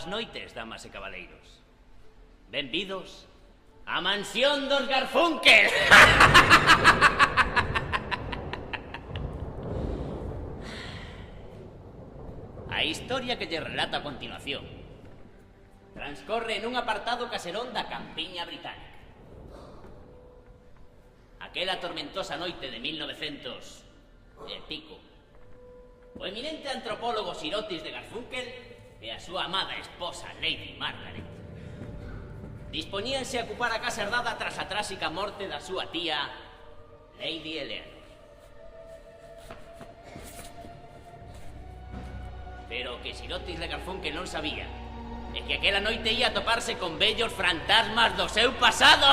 Boas noites, damas e cabaleiros. Benvidos á mansión dos Garfunkel. A historia que lle relato a continuación transcorre nun apartado caserón da campiña británica. Aquela tormentosa noite de 1900 e pico, o eminente antropólogo Sir Otis de Garfunkel e a súa amada esposa Lady Margaret dispoñíanse a ocupar a casa herdada tras a tráxica morte da súa tía Lady Eleanor. Pero o que Sir Otis de Garfunkel non sabía é que aquela noite ia toparse con vellos fantasmas do seu pasado.